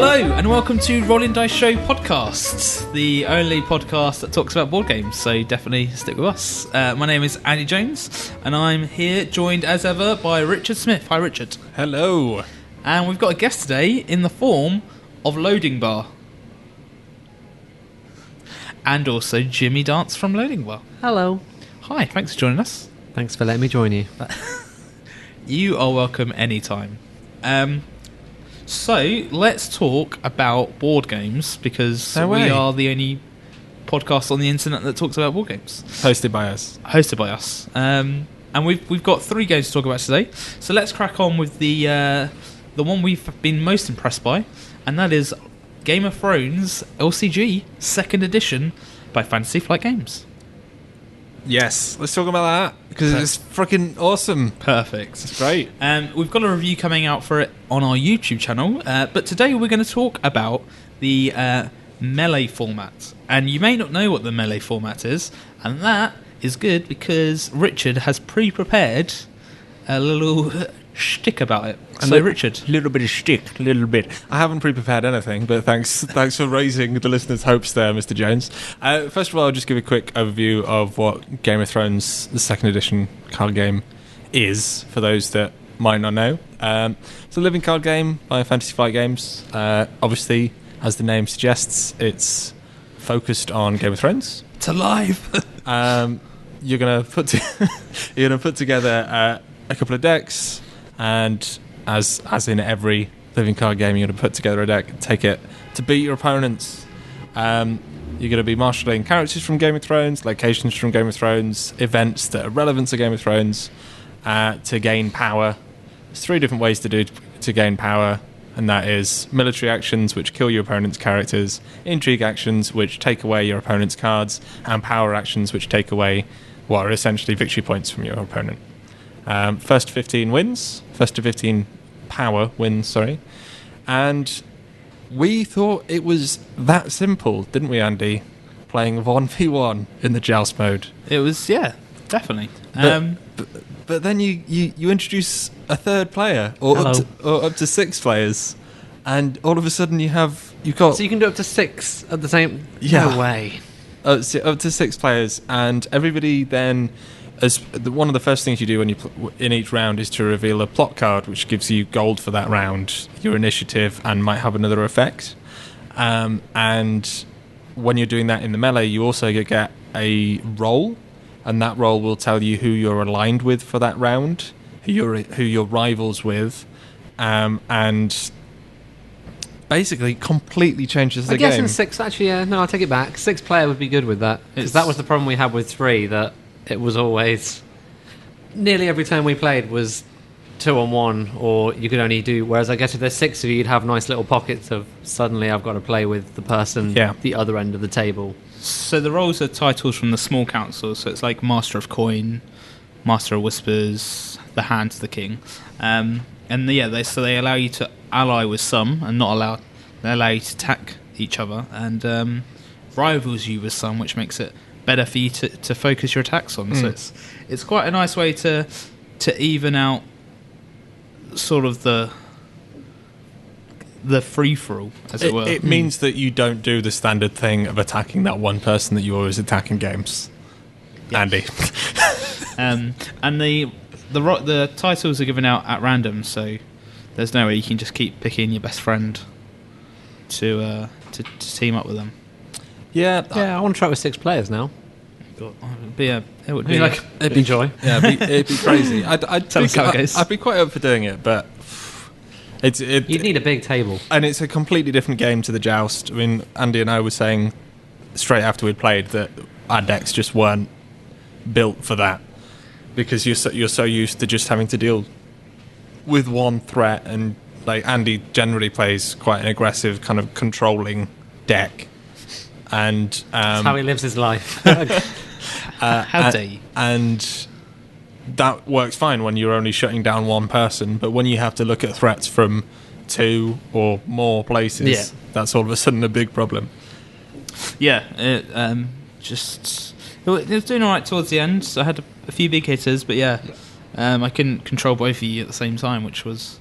Hello and welcome to Rollin Dice Show podcast, the only podcast that talks about board games, so definitely stick with us. My name is Andy Jones and I'm here joined as ever by Richard Smith. Hi Richard. Hello. And we've got a guest today in the form of Loading Bar. And also Jimmy Dance from Loading Bar. Hello. Hi, thanks for joining us. Thanks for letting me join you. You are welcome anytime. So, let's talk about board games, because we are the only podcast on the internet that talks about board games. Hosted by us. And we've got 3 games to talk about today. So let's crack on with the one we've been most impressed by, and that is Game of Thrones LCG 2nd edition by Fantasy Flight Games. Yes, let's talk about that, because it's freaking awesome. Perfect. It's great. We've got a review coming out for it on our YouTube channel, but today we're going to talk about the melee format. And you may not know what the melee format is, and that is good because Richard has pre-prepared a little shtick about it. So, Richard. A little bit of shtick, a little bit. I haven't pre-prepared anything, but thanks for raising the listeners' hopes there, Mr. Jones. First of all, I'll just give a quick overview of what Game of Thrones, the 2nd edition card game, is, for those that might not know. It's a living card game by Fantasy Flight Games. Obviously, as the name suggests, it's focused on Game of Thrones. It's alive! You're going to put together a couple of decks, and as in every living card game, you're going to put together a deck and take it to beat your opponents. You're going to be marshalling characters from Game of Thrones, locations from Game of Thrones, events that are relevant to Game of Thrones, to gain power. There's 3 different ways to gain power, and that is military actions, which kill your opponent's characters, intrigue actions, which take away your opponent's cards, and power actions, which take away what are essentially victory points from your opponent. First to 15 wins. First to 15 power wins, sorry. And we thought it was that simple, didn't we, Andy? Playing 1v1 in the joust mode. It was, yeah, definitely. But then you introduce a 3rd player, or up to 6 players, and all of a sudden you've got... So you can do up to 6 at the same... Yeah. No way. Up to 6 players, and everybody then... one of the first things you do when in each round is to reveal a plot card, which gives you gold for that round, your initiative, and might have another effect. And when you're doing that in the melee, you also get a roll, and that roll will tell you who you're aligned with for that round, who you're rivals with, and basically completely changes the game. I guess in 6, actually, yeah, no, I'll take it back. 6 player would be good with that, because that was the problem we had with 3, that it was always... Nearly every time we played was 2-on-1, or you could only do... Whereas I guess if there's 6 of you, you'd have nice little pockets of suddenly I've got to play with the person the other end of the table. So the roles are titles from the small council, so it's like Master of Coin, Master of Whispers, the Hand to the King. They allow you to ally with some and not allow... They allow you to attack each other and rivals you with some, which makes it better for you to focus your attacks on. So it's quite a nice way to even out sort of the free-for-all, as it were. It means that you don't do the standard thing of attacking that one person that you always attack in games. Yeah. Andy. And the titles are given out at random, so there's no way you can just keep picking your best friend to team up with them. Yeah, I want to try it with 6 players now. It'd be joy. Yeah, it'd be crazy. I'd be quite up for doing it, but you'd need a big table, and it's a completely different game to the joust. I mean, Andy and I were saying straight after we'd played that our decks just weren't built for that, because you're so used to just having to deal with one threat, and like Andy generally plays quite an aggressive kind of controlling deck, and that's how he lives his life. How dare you? And that works fine when you're only shutting down one person, but when you have to look at threats from 2 or more places, that's all of a sudden a big problem. Yeah, it was doing all right towards the end. So I had a few big hitters, but I couldn't control both of you at the same time, which was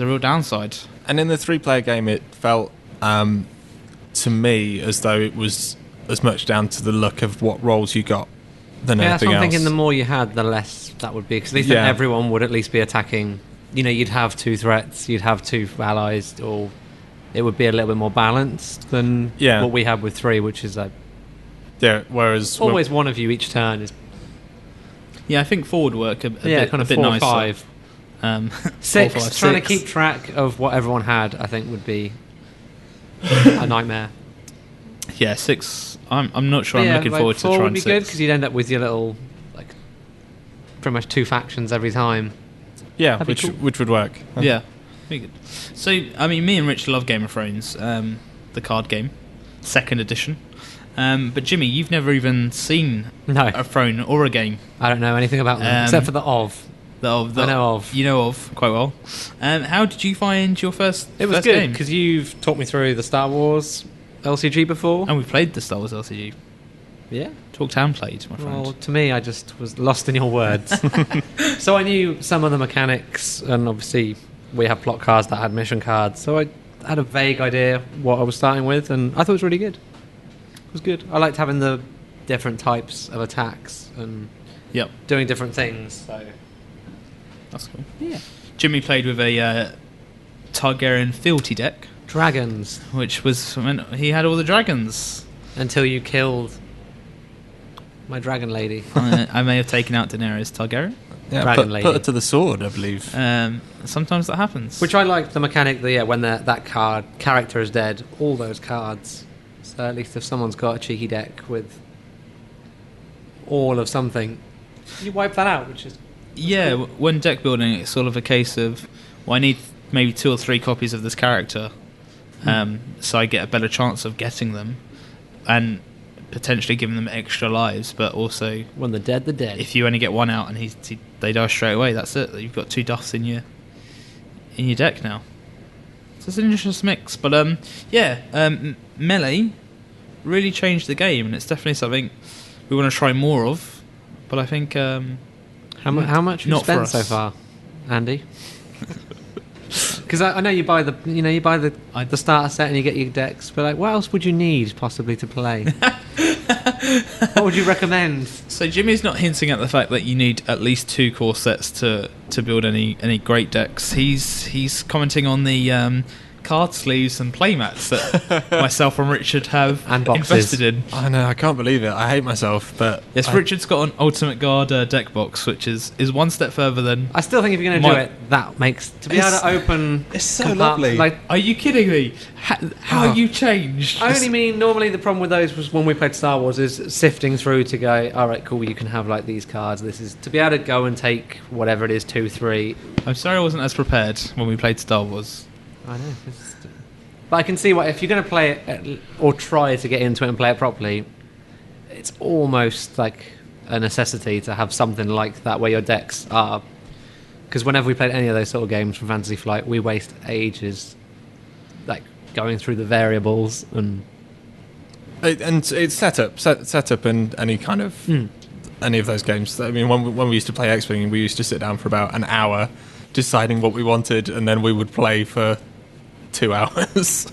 a real downside. And in the 3-player game, it felt to me as though it was as much down to the look of what roles you got than Yeah, that's anything what I'm else. thinking. The more you had, the less that would be. Because at least then everyone would at least be attacking. You'd have 2 threats, you'd have 2 allies, or it would be a little bit more balanced than what we had with 3, which is like whereas always one of you each turn is. Yeah, I think 4 would work a bit, kind of a bit 4 or nicer. 5. 4, 6, 5, trying 6. to keep track of what everyone had, I think, would be a nightmare. Yeah, 6. I'm not sure. But I'm looking forward to 4 trying would be 6. good because you'd end up with your little, like, pretty much 2 factions every time. Yeah, That'd be cool. which would work. Yeah, very good. So, I mean, me and Rich love Game of Thrones, the card game, 2nd edition. But Jimmy, you've never even seen No. a throne or a game. I don't know anything about them except for the of. I know of. You know of quite well. How did you find your first? It was first good game? because you've taught me through the Star Wars LCG before. And we played the Star Wars LCG. Yeah. Talked and played, my friend. Well, to me, I just was lost in your words. So I knew some of the mechanics, and obviously we have plot cards that had mission cards. So I had a vague idea what I was starting with, and I thought it was really good. It was good. I liked having the different types of attacks and Yep, doing different things. So that's cool. yeah, Jimmy played with a Targaryen fealty deck, dragons which was he had all the dragons. until you killed my dragon lady. I may have taken out Daenerys Targaryen. Yeah, Dragon put Lady. her to the sword, I believe. Sometimes that happens. Which I liked the mechanic that when that character is dead, all those cards. So at least if someone's got a cheeky deck with all of something, you wipe that out, which is yeah, when deck building, it's sort of a case of, well, I need maybe 2 or 3 copies of this character, so I get a better chance of getting them, and potentially giving them extra lives. But also, when they're dead, they're dead. if you only get 1 out and they die straight away, that's it. You've got 2 deaths in your deck now. So it's an interesting mix. But Melee really changed the game, and it's definitely something we want to try more of. But I think how much have you not for spent us. so far, Andy? Because I know you buy the starter set and you get your decks, but like, what else would you need possibly to play? What would you recommend? so. Jimmy's not hinting at the fact that you need at least 2 core sets to build any great decks. He's commenting on the card sleeves and playmats that myself and Richard have And boxes. invested in. I know, I can't believe it. I hate myself, but Yes, Richard's got an Ultimate Guard deck box, which is 1 step further than. I still think if you're going to do it, that makes to be able to open. it's so lovely. Like, Are you kidding me? How you changed? I only mean normally the problem with those was when we played Star Wars is sifting through to go, all right, cool, you can have like these cards. This is to be able to go and take whatever it is, 2, 3. I'm sorry I wasn't as prepared when we played Star Wars. I know. But I can see what if you're going to play it or try to get into it and play it properly, it's almost like a necessity to have something like that where your decks are. Because whenever we played any of those sort of games from Fantasy Flight, we waste ages like going through the variables and it's setup and any kind of any of those games. I mean, when we used to play X-Wing, we used to sit down for about an hour deciding what we wanted, and then we would play for 2 hours.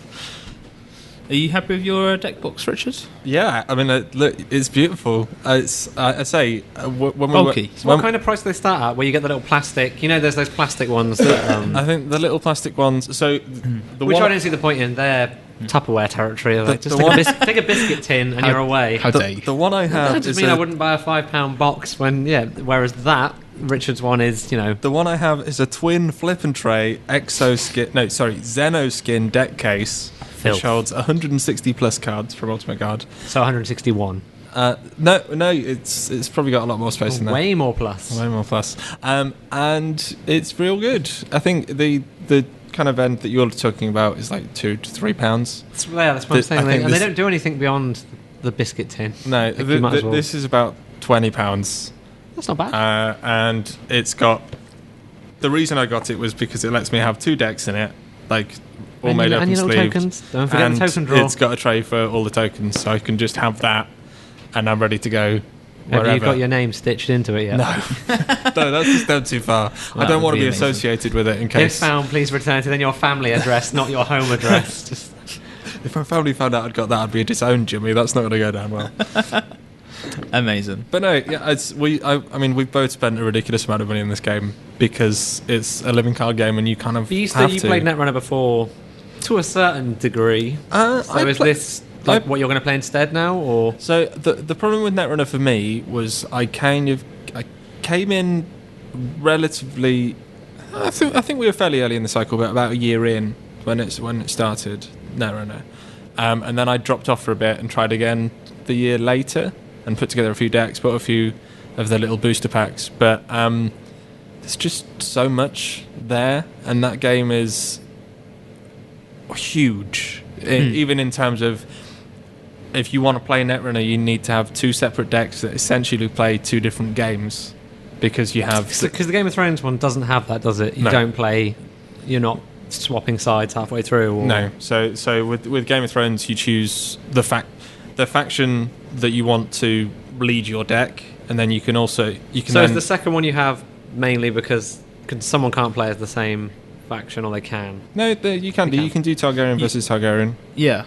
Are you happy with your deck box, Richard? Yeah, I mean, look, it's beautiful. It's I say when we Bulky. So what kind of price do they start at? Where you get the little plastic? There's those plastic ones that, I think the little plastic ones. So the which one, I don't see the point in. They're Tupperware territory. Like, just the take a biscuit tin and you're away. How dare you? the one I have That just is mean I wouldn't buy a £5 box when whereas that Richard's one is the one I have is a twin flip and tray Xenoskin deck case, Filth. which holds 160 plus cards from Ultimate Guard. so 161. No, it's probably got a lot more space in there. Way more plus. Way more plus. And it's real good. I think the kind of end that you're talking about is like £2 to £3. That's what I'm saying. I think And they this- don't do anything beyond the biscuit tin. No, Like, you might as well. this is about £20. That's not bad. And it's got. The reason I got it was because it lets me have 2 decks in it, like all And made your- up and and your little sleeved. tokens. Don't forget the And token draw. It's got a tray for all the tokens, so I can just have that, and I'm ready to go Have wherever. you got your name stitched into it yet? No, no, that's just done too far. I don't would want to be be amazing. associated with it in If case. found, please return to then your family address, not your home address. Just, if my family found out I'd got that, I'd be a disowned Jimmy. That's not going to go down well. Amazing. But no, yeah, I mean, we've both spent a ridiculous amount of money in this game because it's a living card game, and you kind of But you have to. played Netrunner before to a certain degree. So is this like what you're going to play instead now, or So the problem with Netrunner for me was I came in relatively. I think we were fairly early in the cycle, but about a year in when it started Netrunner, and then I dropped off for a bit and tried again the year later and put together a few decks, bought a few of the little booster packs, but there's just so much there, and that game is huge, even in terms of. If you want to play Netrunner, you need to have two separate decks that essentially play two different games, because you have because the Game of Thrones one doesn't have that, does it? You No. don't play. You're not swapping sides halfway through. Or, no. So with Game of Thrones, you choose the faction that you want to lead your deck, and then you can So then, is the second one you have mainly because someone can't play as the same faction, or they can? no, you can do Targaryen versus Targaryen. Yeah.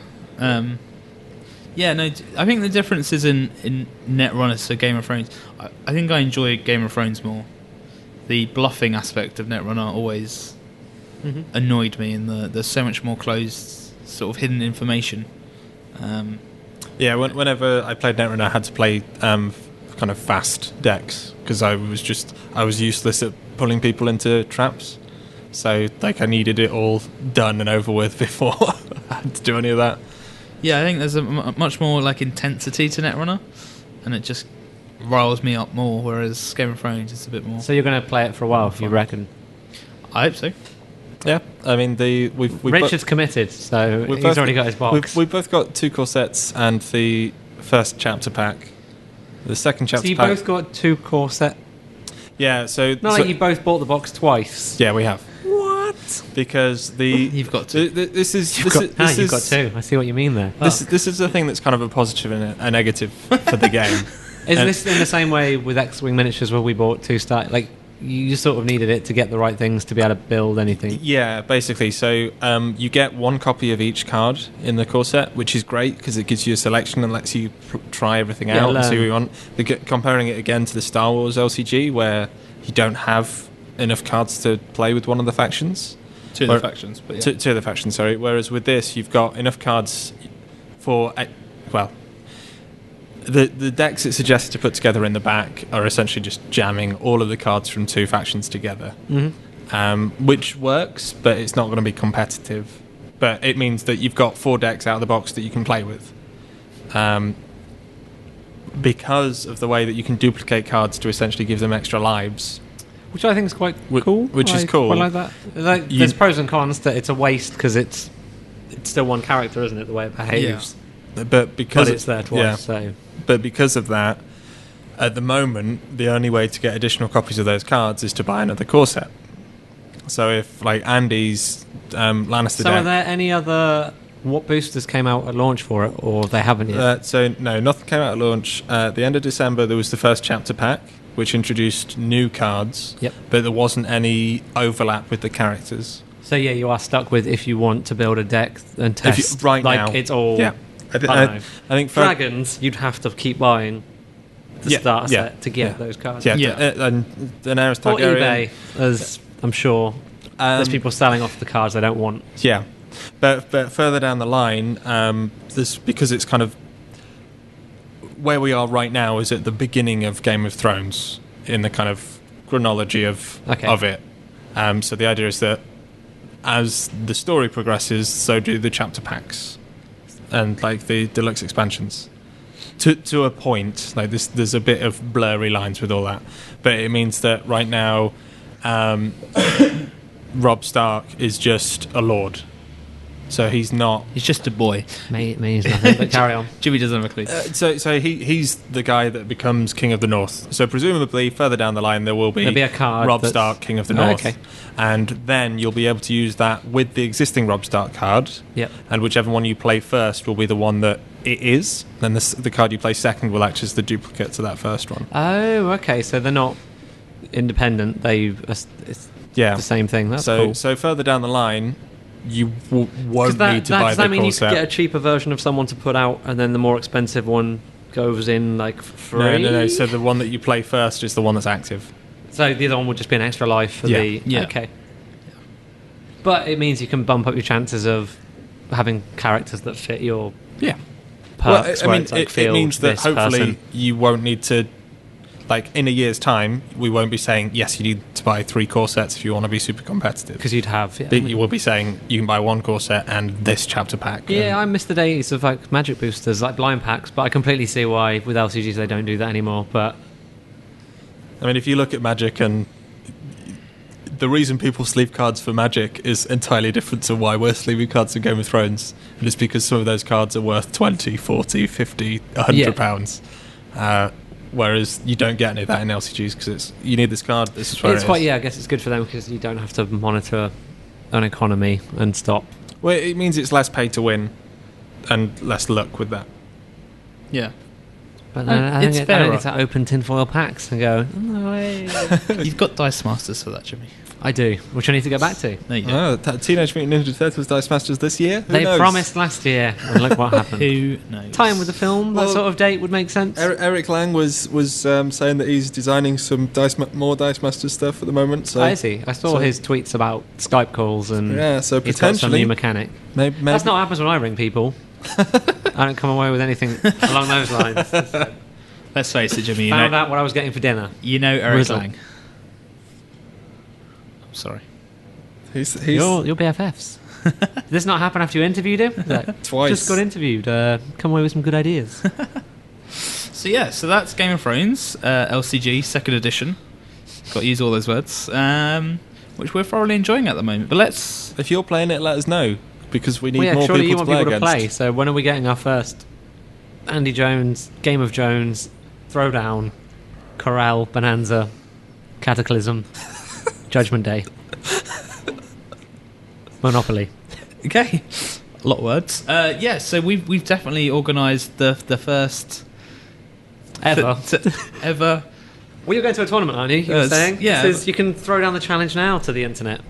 Yeah, no, I think the difference is in Netrunner to Game of Thrones. I think I enjoy Game of Thrones more. The bluffing aspect of Netrunner always annoyed me, and there's so much more closed, sort of hidden information. Yeah, whenever I played Netrunner, I had to play kind of fast decks because I was useless at pulling people into traps. So like I needed it all done and over with before I had to do any of that. Yeah, I think there's a much more like intensity to Netrunner, and it just riles me up more. Whereas Game of Thrones is a bit more. So you're going to play it for a while, you reckon? I hope so. Yeah, I mean we've Richard's committed, so we've he's both already got his box. We've both got 2 core sets and the first chapter pack. The second chapter So you pack. both got 2 core set. Yeah, so Not like you both bought the box twice. yeah, we have What? because You've got to. This is You've got 2. I see what you mean there. This is the thing that's kind of a positive and a negative for the game. Is And- this in the same way with X-Wing miniatures where we bought 2 start? Like, you sort of needed it to get the right things to be able to build anything. Yeah, basically. So you get 1 copy of each card in the core set, which is great because it gives you a selection and lets you try everything Yeah, out and see learn. what you want. Comparing it again to the Star Wars LCG, where you don't have enough cards to play with one of the factions. Two of the factions, but yeah. Two of the factions, sorry. Whereas with this, you've got enough cards for... well, the decks it suggests to put together in the back are essentially just jamming all of the cards from 2 factions together. Which works, but it's not going to be competitive. But it means that you've got 4 decks out of the box that you can play with. Because of the way that you can duplicate cards to essentially give them extra lives. Which I think is quite Wh- cool. which is I cool. quite like that. Like, there's pros and cons that it's a waste because it's still one character, isn't it? The way it behaves. But because But it's there twice, yeah. so... But because of that, at the moment, the only way to get additional copies of those cards is to buy another core set. So if, like, Andy's Lannister So are deck... there any other... What boosters came out at launch for it, or they haven't yet? So, no, nothing came out at launch. At the end of December, there was the first chapter pack, which introduced new cards, Yep. but there wasn't any overlap with the characters. So yeah, you are stuck with if you want to build a deck and test. Right like, now. it's all... Yeah. I don't know. think Dragons, you'd have to keep buying the Yeah, starter yeah, set to get yeah. those cards. Yeah, Yeah. and Daenerys Or Targaryen... eBay, as I'm sure there's people selling off the cards they don't want. Yeah, but further down the line, this because it's kind of where we are right now is at the beginning of Game of Thrones in the kind of chronology of it. So the idea is that as the story progresses, so do the chapter packs and like the deluxe expansions. To a point, like this, there's a bit of blurry lines with all that, but it means that right now, Robb Stark is just a lord. So he's not. He's just a boy. Means nothing, but carry on. Jimmy doesn't have a clue. So he's the guy that becomes King of the North. So presumably further down the line there will be There'll be a card Robb that's- Stark, King of the Oh, North. okay. And then you'll be able to use that with the existing Robb Stark card. Yep. And whichever one you play first will be the one that it is. Then the card you play second will act as the duplicate to that first one. Oh, okay. So they're not independent. It's Yeah. the same thing. That's So cool. so further down the line, you won't need to buy does the that mean core you set. could get a cheaper version of someone to put out, and then the more expensive one goes in like free? No. So the one that you play first is the one that's active. So the other one would just be an extra life for Yeah. the... Yeah. Okay. But it means you can bump up your chances of having characters that fit your Yeah. perks. Well, I where mean, it's like, it field means that this hopefully person. you won't need to, like, in a year's time, we won't be saying, yes, you need to buy 3 core sets if you want to be super competitive. Because you'd have... Yeah, But you will be saying, you can buy 1 core set and this chapter pack. yeah, I miss the days of like magic boosters, like blind packs, but I completely see why with LCGs they don't do that anymore. But I mean, if you look at Magic, and the reason people sleeve cards for Magic is entirely different to why we're sleeving cards in Game of Thrones. And it's because some of those cards are worth 20, 40, 50, 100 Yeah. pounds. Whereas you don't get any of that in LCGs because you need this card, this is where it's it quite... is. Yeah, I guess it's good for them because you don't have to monitor an economy and stop. Well, it means it's less pay to win and less luck with that. Yeah. But then I it's don't get fairer. to open tinfoil packs and go, no way. You've got Dice Masters for that, Jimmy. I do, which I need to go back to. There you go. Oh, Teenage Mutant Ninja Turtles Dice Masters this year? Who They knows? promised last year, and look what happened. Who knows? Time with the film, that Well, sort of date would make sense. Eric Lang was saying that he's designing some more Dice Masters stuff at the moment. So I see. I saw so- his tweets about Skype calls and Yeah, so he's got some potentially- new mechanic. maybe That's not what happens when I ring people. I don't come away with anything along those lines. Let's face it, Jimmy. Found out what I was getting for dinner. You know Eric Rizzle. Lang. I'm sorry. he's You're BFFs. Did this not happen after you interviewed him? Like, Twice. Just got interviewed. Come away with some good ideas. So yeah, so that's Game of Thrones, LCG second edition. Got to use all those words, which we're thoroughly enjoying at the moment. But let's. If you're playing it, let us know because we need Well, yeah, more surely people you to want play people to against. play. So when are we getting our first Andy Jones, Game of Jones, Throwdown, Corral, Bonanza, Cataclysm, Judgment Day, Monopoly? Okay, a lot of words. Yeah, so we've definitely organised the first Ever. ever. Well, you're going to a tournament, aren't you? You were Yes, saying? yeah. This is, you can throw down the challenge now to the internet.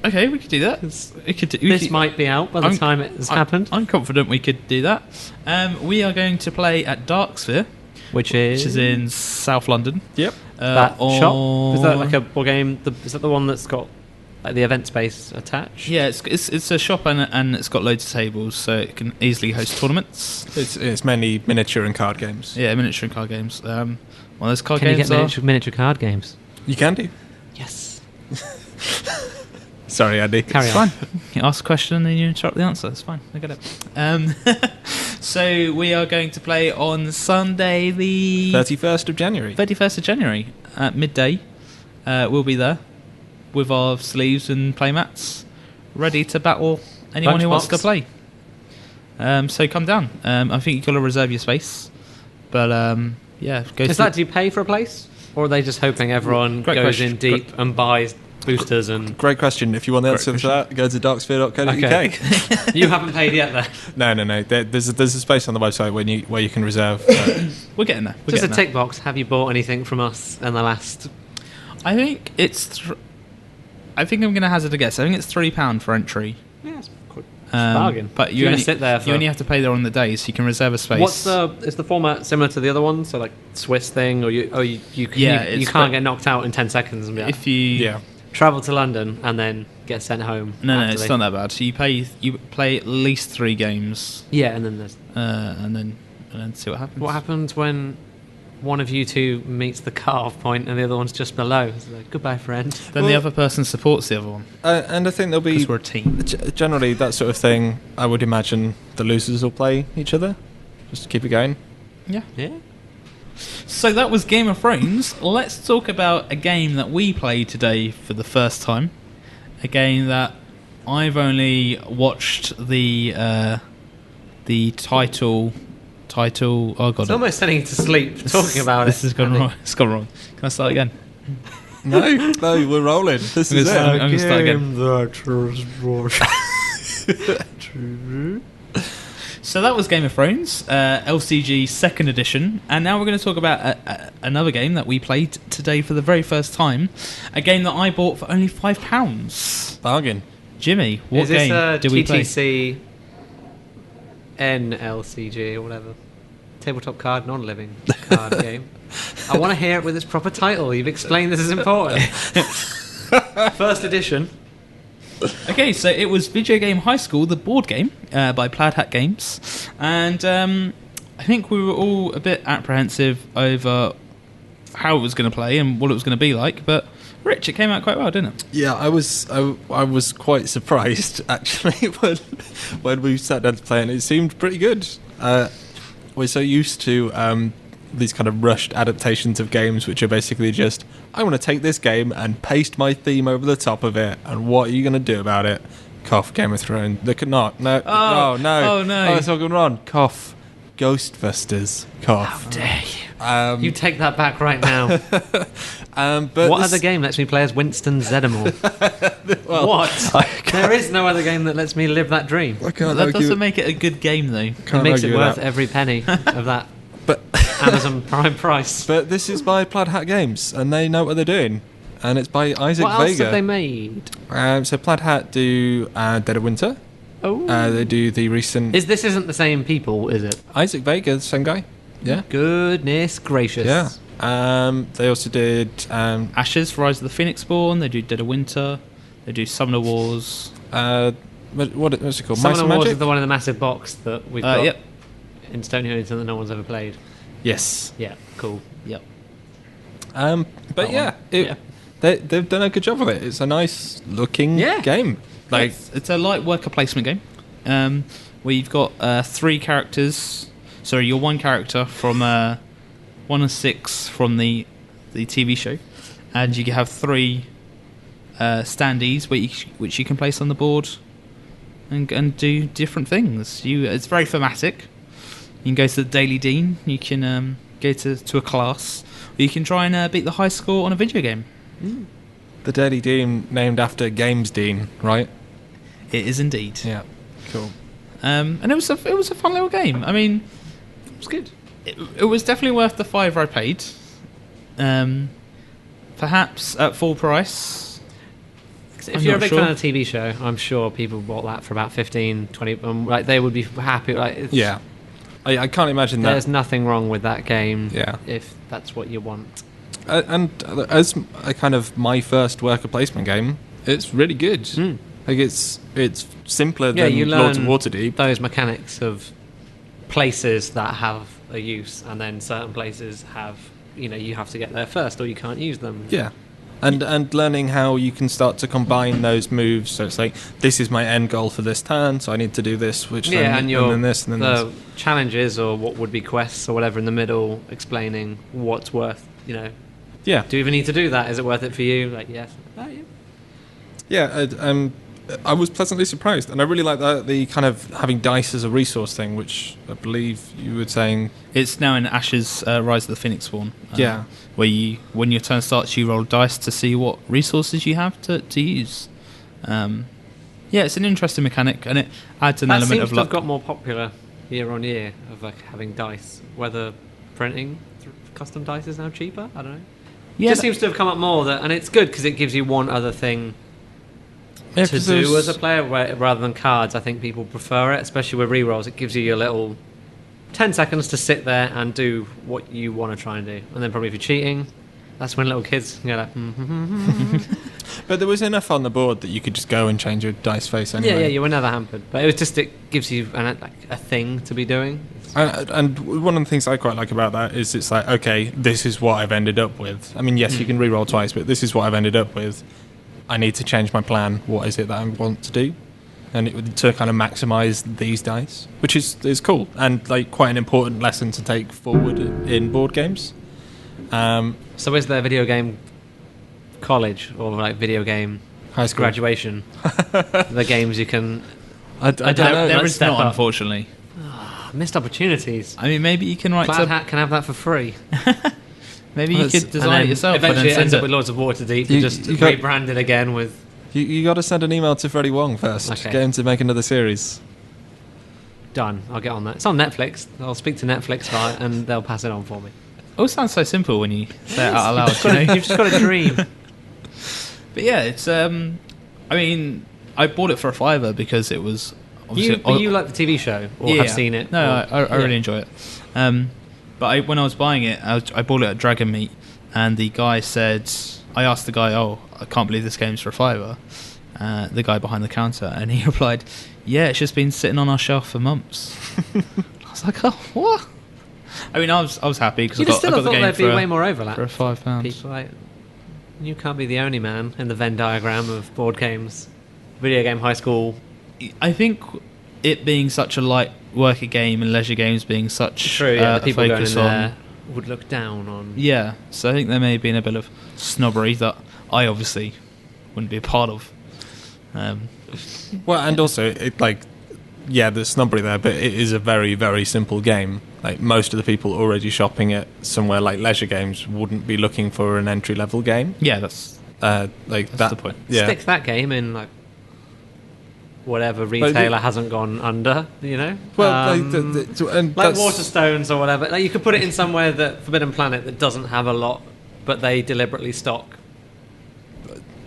Okay, we could do that. We could do, This might be out by the I'm- time it has happened. I'm confident we could do that. We are going to play at Darksphere, Which is... which is in South London. Yep. that on- shop? Is that like a board game? Is that the one that's got like the event space attached? Yeah, it's a shop and it's got loads of tables, so it can easily host tournaments. It's mainly miniature and card games. Yeah, miniature and card games. Well, those card Can you games get miniature card games? You can do. Yes. Sorry, Andy. Carry It's on. fine. You ask a question and then you interrupt the answer. It's fine. I get it. So we are going to play on Sunday, the 31st of January. 31st of January at midday. We'll be there with our sleeves and playmats, ready to battle anyone who wants to Lunchbox. play. So come down. I think you've got to reserve your space, but yeah, go. Is that, do you pay for a place? Or are they just hoping everyone Great goes question. in deep and buys boosters and... Great question. If you want the answer to that, go to darksphere.co.uk. You haven't paid yet then? No. There's a space on the website where you can reserve. We're getting there. We're Just a getting there. tick box. Have you bought anything from us in the last... I think it's. I think I'm going to hazard a guess. I think it's £3 for entry. Yeah, it's quite bargain. But You're you gonna sit there for- you only have to pay there on the day, so you can reserve a space. Is the format similar to the other one? So like Swiss thing, or you Yeah, you it's can't but- get knocked out in 10 seconds and be like, if you? Yeah. travel to London and then get sent home. No, after it's they- not that bad. So you play at least 3 games, Yeah, and then there's and then see what happens. what happens when one of you two meets the cut-off point and the other one's just below. It's like, goodbye, friend. Then the Well- other person supports the other one And I think there'll be because we're a team. generally that sort of thing. I would imagine the losers will play each other just to keep it going. Yeah. Yeah. So that was Game of Thrones. Let's talk about a game that we played today for the first time. A game that I've only watched the title. Oh god, It's almost sending you to sleep talking about this it. has gone Andy. wrong. It's gone wrong. Can I start again? No, we're rolling. This is it. I'm gonna start again. So that was Game of Thrones, LCG second edition, and now we're going to talk about another game that we played today for the very first time. A game that I bought for only £5. Bargain. Jimmy, what Is this game a did we play? TTC NLCG or whatever? Tabletop card, non-living card game. I want to hear it with its proper title. You've explained this is important. First edition. Okay, so it was Video Game High School, the board game, by Plaid Hat Games, and I think we were all a bit apprehensive over how it was going to play and what it was going to be like, but Rich, it came out quite well, didn't it? Yeah, I was quite surprised actually when we sat down to play, and it seemed pretty good. We're so used to these kind of rushed adaptations of games, which are basically just, I want to take this game and paste my theme over the top of it, and what are you going to do about it? Cough, Game of Thrones. Look at not. No. Oh, no. oh, no. It's all gone wrong. Cough. Ghostbusters. Cough. How dare you? You take that back right now. But What other game lets me play as Winston Zeddemore? What? There is no other game that lets me live that dream. I can't That argue- doesn't make it a good game, though. It can't makes it argue with worth that. every penny of that But Amazon Prime price. But this is by Plaid Hat Games, and they know what they're doing. And it's by Isaac What else Vega. have they made? So Plaid Hat do Dead of Winter. Oh, They do the recent... this isn't the same people, is it? Isaac Vega, the same guy. Yeah. Goodness gracious! Yeah. They also did... Ashes, Rise of the Phoenix Spawn, they do Dead of Winter, they do Summoner Wars. what's it called? Some Mice of and the Wars Magic? is the one in the massive box that we've got Yep. in Stony Horizon that no one's ever played. Yes. Yeah, cool. Yep. But That yeah, one. they've done a good job of it. It's a nice looking game. Like, It's a light worker placement game where you've got 3 characters. Sorry, you're one character from 1 and 6 from the TV show, and you have 3 standees which you can place on the board and do different things. It's very thematic. You can go to the Daily Dean. You can go to a class. Or you can try and beat the high score on a video game. the Daily Dean named after Games Dean, right? It is indeed. Yeah. Cool. And it was a fun little game. I mean, It was good. it was definitely worth the £5 I paid. Perhaps at full price. If I'm you're a not big sure. fan of the TV show, I'm sure people bought that for about 15, 20. Like they would be happy. Like Yeah. I can't imagine that. There's nothing wrong with that game. Yeah. If that's what you want. And as a kind of my first worker placement game, it's really good. Like it's simpler Yeah, than you Lords of learn Waterdeep. those mechanics of places that have a use, and then certain places have, you have to get there first, or you can't use them. Yeah. And learning how you can start to combine those moves. So it's like, this is my end goal for this turn, so I need to do this, which Yeah, then, and your then this, and then the this. challenges or what would be quests or whatever in the middle, explaining what's worth. Yeah. Do you even need to do that? Is it worth it for you? Like, yes. Oh, yeah. Yeah, I was pleasantly surprised, and I really like the kind of having dice as a resource thing, which I believe you were saying. It's now in Ashes Rise of the Phoenix Spawn. Yeah. Where when your turn starts, you roll dice to see what resources you have to use. Yeah, it's an interesting mechanic, and it adds an That element seems of to luck. have got more popular year on year, of like having dice. Whether printing custom dice is now cheaper, I don't know. Yeah, Just seems to have come up more, and it's good because it gives you one other thing Yeah, to 'cause do there's- as a player rather than cards. I think people prefer it, especially with rerolls. It gives you your little 10 seconds to sit there and do what you want to try and do. And then probably if you're cheating, that's when little kids go like, But there was enough on the board that you could just go and change your dice face anyway. yeah, you were never hampered. But it gives you a thing to be doing. And one of the things I quite like about that is it's like, okay, this is what I've ended up with. I mean, yes, you can re-roll twice, but this is what I've ended up with. I need to change my plan. What is it that I want to do? And to kind of maximise these dice, which is cool and like quite an important lesson to take forward in board games. So is there video game college or like video game High school. graduation. The games you can I don't know. There Let's is step not, up. unfortunately. missed opportunities. I mean, maybe you can write Plaid Hat can have that for free. Maybe you could design and it then yourself. eventually and it ends then up with Lords of Waterdeep. You- Just you got- rebrand it again with. You got to send an email to Freddie Wong first. Okay. Get him to make another series. Done. I'll get on that. It's on Netflix. I'll speak to Netflix about it and they'll pass it on for me. It all sounds so simple when you say it out loud. You know? You've just got a dream. But yeah, it's. I mean, I bought it for $5 because it was. You like the TV show or have seen it? No, or- I really enjoy it. But when I was buying it, I bought it at Dragon Meat, and the guy said, I asked the guy, "Oh, I can't believe this game's for $5." The guy behind the counter, and he replied, "Yeah, it's just been sitting on our shelf for months." I was like, "Oh, what?" I mean, I was happy because I You'd have got still the thought game there'd be for way more overlap. for £5. People like, you can't be the only man in the Venn diagram of board games, video game, high school. I think it being such a light worker game and leisure games being such True, yeah, a the people going focus in on. there would look down on. Yeah, so I think there may have been a bit of snobbery that I obviously wouldn't be a part of. Well, and also, there's snobbery there, but it is a very, very simple game. Like, most of the people already shopping at somewhere like Leisure Games wouldn't be looking for an entry-level game. Yeah, that's That's the point. Yeah. Stick that game in like whatever retailer hasn't gone under, you know. Well, Like and that's- Waterstones or whatever. Like you could put it in somewhere that Forbidden Planet that doesn't have a lot, but they deliberately stock.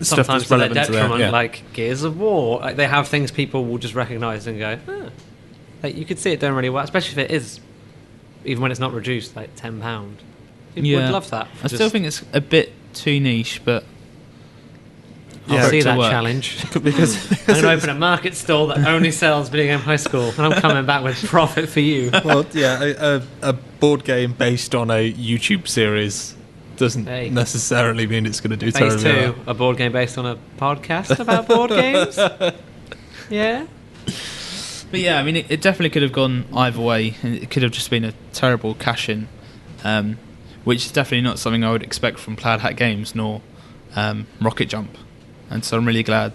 stuff Sometimes that's to their relevant to them. detriment, Yeah. like Gears of War. Like they have things people will just recognise and go, "Huh." Like you could see it doing really well, especially if it is, even when it's not reduced, like £10. People would love that. I still think it's a bit too niche, but I'll Yeah. see to that work. challenge. because I'm going to open a market stall that only sells Video Game High School, and I'm coming back with profit for you. well, yeah, a board game based on a YouTube series doesn't Hey. necessarily mean it's going to do Phase terribly 2, a board game based on a podcast about board games. Yeah. But yeah, I mean, it definitely could have gone either way, and it could have just been a terrible cash-in, which is definitely not something I would expect from Plaid Hat Games nor Rocket Jump, and so I'm really glad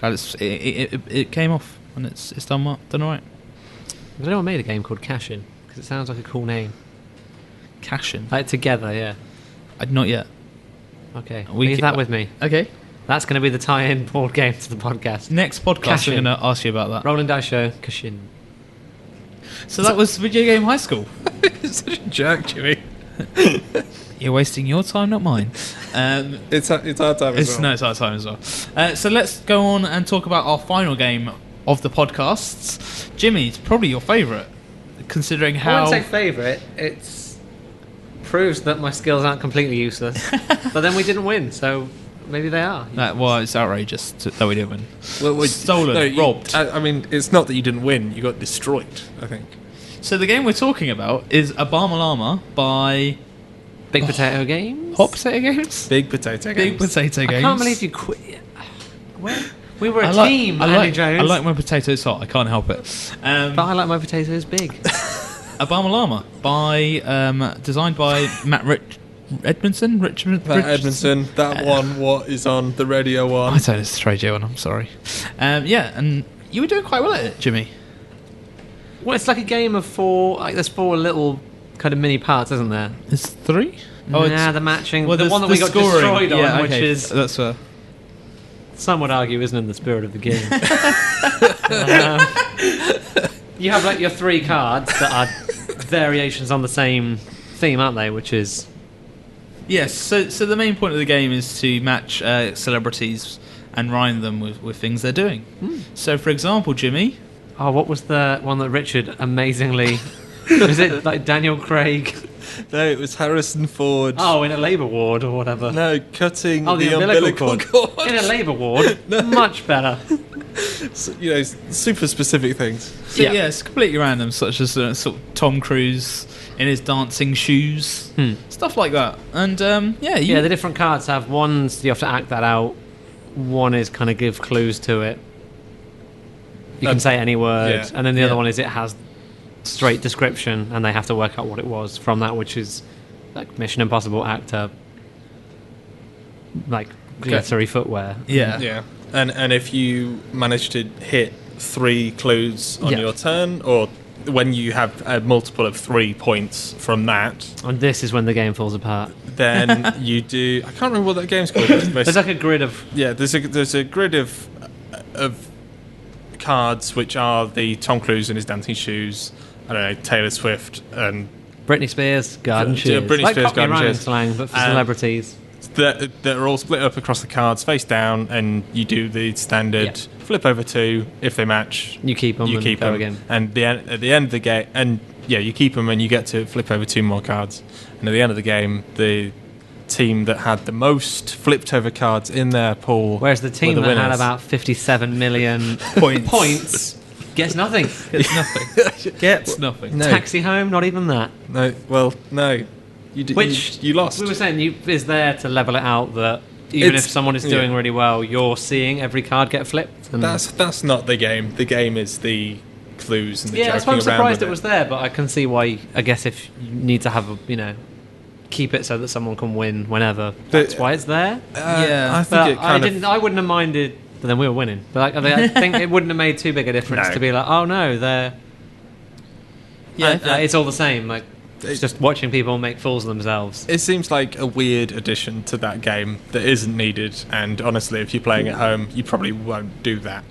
it came off and it's done all right. Has anyone made a game called Cash In? Because it sounds like a cool name. Cash-in, Like together, yeah. not yet. Okay, We leave ca- that with me. Okay, That's going to be the tie-in board game to the podcast. next podcast Cash-in. we're going to ask you about that. Rolling Dice Show, Cash In. So that was Video Game High School. You're such a jerk, Jimmy. You're wasting your time, not mine. It's our time as well. No, it's our time as well. So let's go on and talk about our final game of the podcasts. Jimmy, it's probably your favourite, considering I how... wouldn't say favourite. It's proves that my skills aren't completely useless. But then we didn't win, so maybe they are. Well, it's outrageous that we didn't win. Well, Stolen, robbed. I mean, it's not that you didn't win; you got destroyed. I think. So the game we're talking about is Llama by Big Potato Games? Hot Potato Games? Big potato. Big Potato Games. I can't believe you quit. Where? We were a I like- team, I Andy like, Jones. I like my potatoes hot. I can't help it. But I like my potatoes big. Llama by designed by Matt Edmondson. Richardson. Edmondson, that one. What is on the radio one? I don't know, it's a trade one. I'm sorry. Yeah, and you were doing quite well at it, Jimmy. Well, it's like a game of 4. Like there's 4 little kind of mini parts, isn't there? It's 3. Nah, the matching. the there's one that we got scoring. destroyed on, Yeah, which okay. is That's some would argue isn't in the spirit of the game. You have like your 3 cards that are variations on the same theme, aren't they? Which is yes. So the main point of the game is to match celebrities and rhyme them with things they're doing. So, for example, Jimmy. what was the one that Richard amazingly? Was it like Daniel Craig? No, it was Harrison Ford. Oh, in a labour ward or whatever. No, cutting the umbilical cord. In a labour ward, much better. Super specific things. So, Yeah. yeah, it's completely random, such as sort of Tom Cruise in his dancing shoes, stuff like that. And Yeah, the different cards have ones you have to act that out. One is kind of give clues to it. You can say any word, yeah. and then the other Yeah. one is it has straight description, and they have to work out what it was from that, which is like Mission Impossible actor, like glittery footwear. yeah. Yeah. And if you manage to hit 3 clues on Yeah. your turn, or when you have a multiple of 3 points from that, And this is when the game falls apart. then you do. I can't remember what that game's called. There's like a grid of... Yeah, there's a grid of cards which are the Tom Cruise in his dancing shoes. I don't know, Taylor Swift and Britney Spears, garden Yeah, shoes. Britney Like Spears, Cockney garden rhyming shoes. slang, but for celebrities. that are all split up across the cards, face down, and you do the standard flip over 2. If they match, You keep them and go again. And at the end of the game, and you keep them, and you get to flip over 2 more cards. And at the end of the game, the team that had the most flipped over cards in their pool, Whereas the team were the that had winners. about 57 million Points. gets nothing. Gets nothing. Gets nothing. No. Taxi home, not even that. no, Which you lost. We were saying is there to level it out that even if someone is doing really well, you're seeing every card get flipped. And That's not the game. The game is the clues and the that's joking why I'm around surprised with it was there, but I can see why. I guess if you need to have keep it so that someone can win whenever, that's why it's there. Yeah. I think But I wouldn't have minded. But then we were winning. But I think it wouldn't have made too big a difference No. to be like, oh no, they're. It's all the same. Like it's just watching people make fools of themselves. It seems like a weird addition to that game that isn't needed, and honestly, if you're playing at home, you probably won't do that.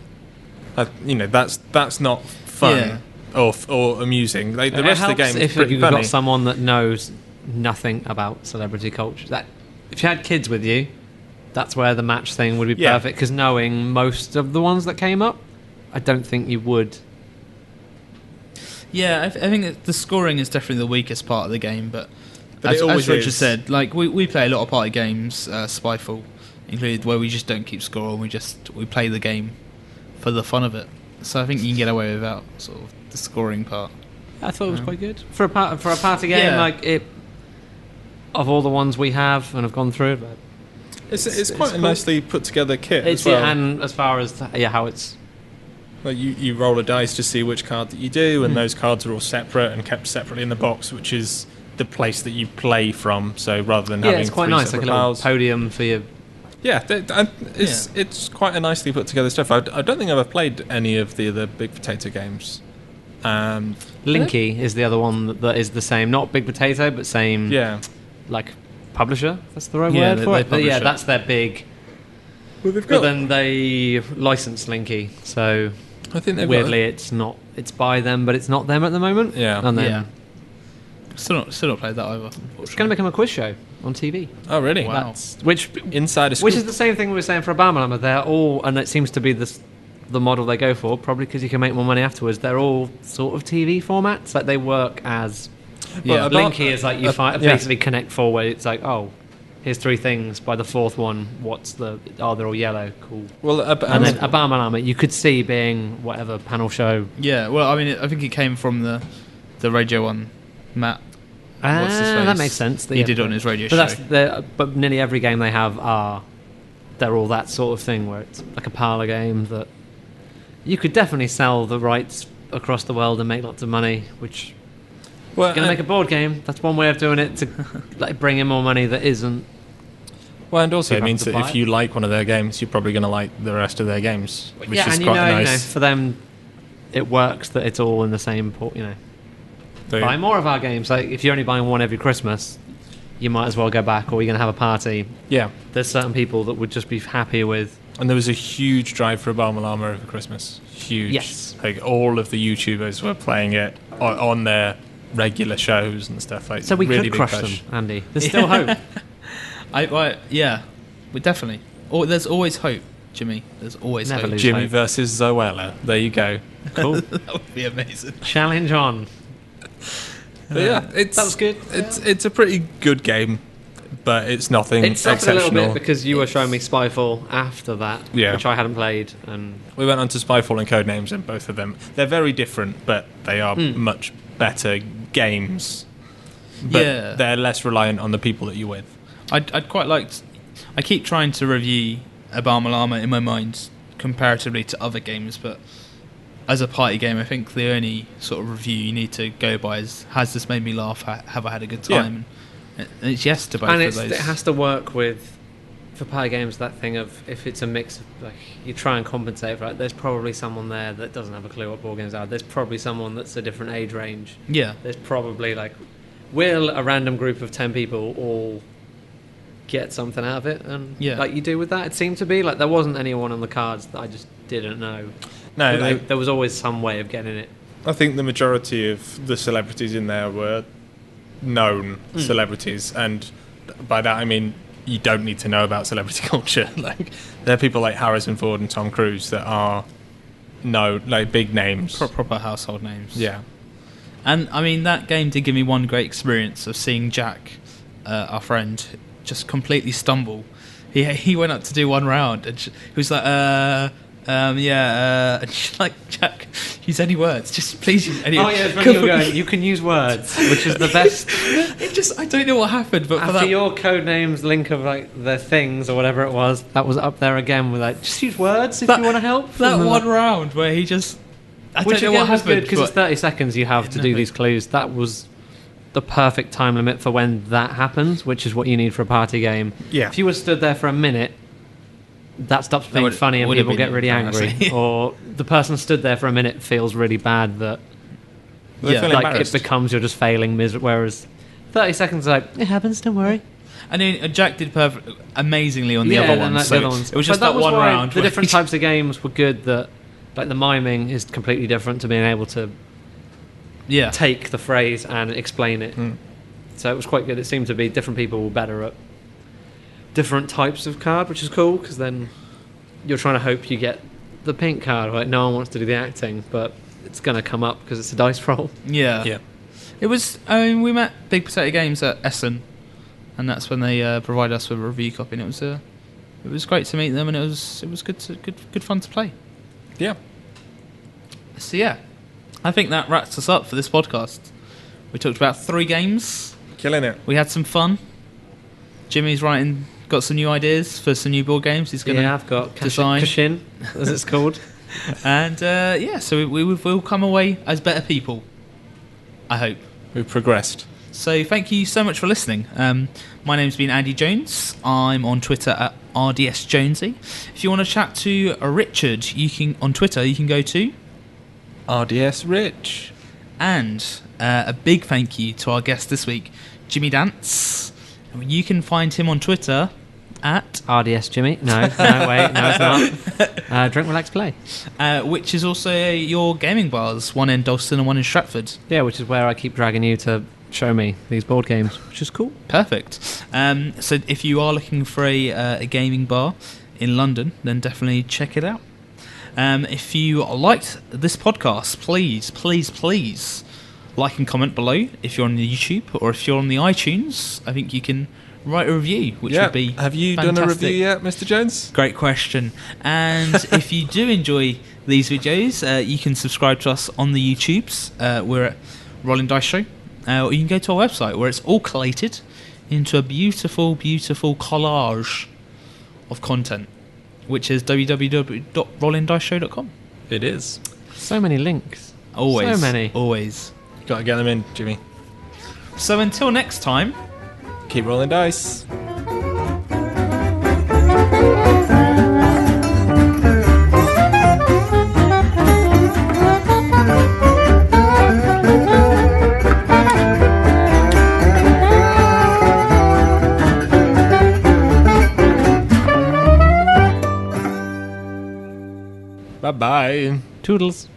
That's not fun or amusing. Like, the rest of the game is if pretty you've funny. got someone that knows nothing about celebrity culture. That if you had kids with you, that's where the match thing would be Yeah. perfect. Because knowing most of the ones that came up, I don't think you would. Yeah, I think that the scoring is definitely the weakest part of the game, but But it always as Richard is. said, like we play a lot of party games, Spyfall included, where we just don't keep score and we play the game for the fun of it. So I think you can get away without sort of the scoring part. I thought it was quite good for a party game. Yeah. Like it, of all the ones we have and have gone through, but It's quite a cool. nicely put together kit it's as well. and as far as how it's Like you roll a dice to see which card that you do, and those cards are all separate and kept separately in the box, which is the place that you play from. So rather than having it's quite 3 nice, like a separate little piles. podium for your. It's quite a nicely put together stuff. I don't think I've ever played any of the other Big Potato games. Linky is the other one that is the same, not Big Potato, but same. Yeah. Like publisher. That's the right Yeah, word for they it. But yeah, publish it. that's their big. Well, they've But then they license Linky, so I think they've weirdly it's not. It's by them, but it's not them at the moment. Yeah. And then Yeah. Still not played that either. it's going to become a quiz show on TV. Oh, really? Wow. That's which Insider scoop. Which is the same thing we were saying for Obama. They're all, and it seems to be the model they go for, probably because you can make more money afterwards. They're all sort of TV formats. Like they work as. Well, Linky is like you yeah. basically connect 4 where it's like, oh, here's 3 things. By the 4th one, what's the? Oh, they're all yellow. Cool. Well, And then Obama you could see being whatever panel show. Yeah, well, I mean, I think it came from the radio one, Matt. What's his face? That makes sense. He did it on his radio but show. But nearly every game they have they're all that sort of thing where it's like a parlor game that you could definitely sell the rights across the world and make lots of money, which well, going to make a board game. That's one way of doing it to like bring in more money that isn't. well, and also it People means have that to buy if you like one of their games, you're probably going to like the rest of their games, which yeah, is and quite you know, nice. for them, it works that it's all in the same port. Buy more of our games. Like if you're only buying one every Christmas, you might as well go back, or you're going to have a party. Yeah, There's certain people that would just be happy with. and there was a huge drive for Obama Llama over Christmas. Huge. Yes. Like all of the YouTubers were playing it on their regular shows and stuff. Like So we really could big crush push. them, Andy. There's still hope. Yeah, we definitely. There's always hope, Jimmy. There's always Never hope. lose. Jimmy hope. versus Zoella. There you go. Cool. That would be amazing. Challenge on. But yeah, That was good. It's a pretty good game, but it's nothing It suffered a exceptional. little bit because you were showing me Spyfall after that, Yeah. which I hadn't played, and We went on to Spyfall and Codenames, and both of them they're very different, but they are much better games. But Yeah. they're less reliant on the people that you're with. I'd quite like. I keep trying to review Obama Llama in my mind comparatively to other games, but as a party game, I think the only sort of review you need to go by is: has this made me laugh? Have I had a good time? And it's yes to both and of those. it has to work with for party games, that thing of if it's a mix of, like, you try and compensate, right? There's probably someone there that doesn't have a clue what board games are. There's probably someone that's a different age range. Yeah. There's probably, like, will a random group of 10 people all get something out of it? And like you do with that, it seemed to be like there wasn't anyone on the cards that I just didn't know. No, Like, there was always some way of getting it. I think the majority of the celebrities in there were known celebrities, and by that I mean you don't need to know about celebrity culture. Like, there are people like Harrison Ford and Tom Cruise that are like big names, Proper household names. Yeah. And I mean, that game did give me one great experience of seeing Jack, our friend, just completely stumble. He went up to do one round and he was like, and she's like, Jack, use any words, just please use any words. Oh yeah, it's when you were going, you can use words, which is the best. I don't know what happened, but after your codenames link of like the things or whatever it was, that was up there again with like, just use words if you want to help. That one round where he just, I don't know what happened, because it's 30 seconds you have to do these clues. That was the perfect time limit for when that happens, which is what you need for a party game. Yeah. If you were stood there for a minute, that stops being funny and people get really angry. Or the person stood there for a minute feels really bad that like it becomes you're just failing miserably. Whereas 30 seconds like, it happens, don't worry. And then Jack did amazingly on the other ones. The other ones. It was just that one why round. The different types of games were good. That like the miming is completely different to being able to take the phrase and explain it. So it was quite good. It seemed to be different people were better at different types of card, which is cool because then you're trying to hope you get the pink card. Like no one wants to do the acting, but it's going to come up because it's a dice roll. Yeah. It was. I mean, we met Big Potato Games at Essen, and that's when they provided us with a review copy. And it was great to meet them, and it was good fun to play. Yeah. So yeah, I think that wraps us up for this podcast. We talked about 3 games. Killing it. We had some fun. Jimmy's got some new ideas for some new board games. He's going to I've got design, Kashin, as it's called. And so we'll come away as better people. I hope. We've progressed. So thank you so much for listening. My name's been Andy Jones. I'm on Twitter at RDSJonesy. If you want to chat to Richard, on Twitter you can go to RDS Rich. And a big thank you to our guest this week, Jimmy Dance. You can find him on Twitter at RDS Jimmy. No, wait, no, it's not. Drink, Relax, Play. Which is also your gaming bars, one in Dalston and one in Stratford. Yeah, which is where I keep dragging you to show me these board games, which is cool. Perfect. So if you are looking for a gaming bar in London, then definitely check it out. If you liked this podcast, please like and comment below if you're on the YouTube, or if you're on the iTunes, I think you can write a review, which would be Have you fantastic. done a review yet, Mr. Jones? Great question. And if you do enjoy these videos, you can subscribe to us on the YouTubes. We're at Rollin Dice Show. Or you can go to our website where it's all collated into a beautiful collage of content, which is www.rollindiceshow.com. It is. So many links. Always. So many. Always. Got to get them in, Jimmy. So until next time, keep rolling dice. Bye-bye. Toodles.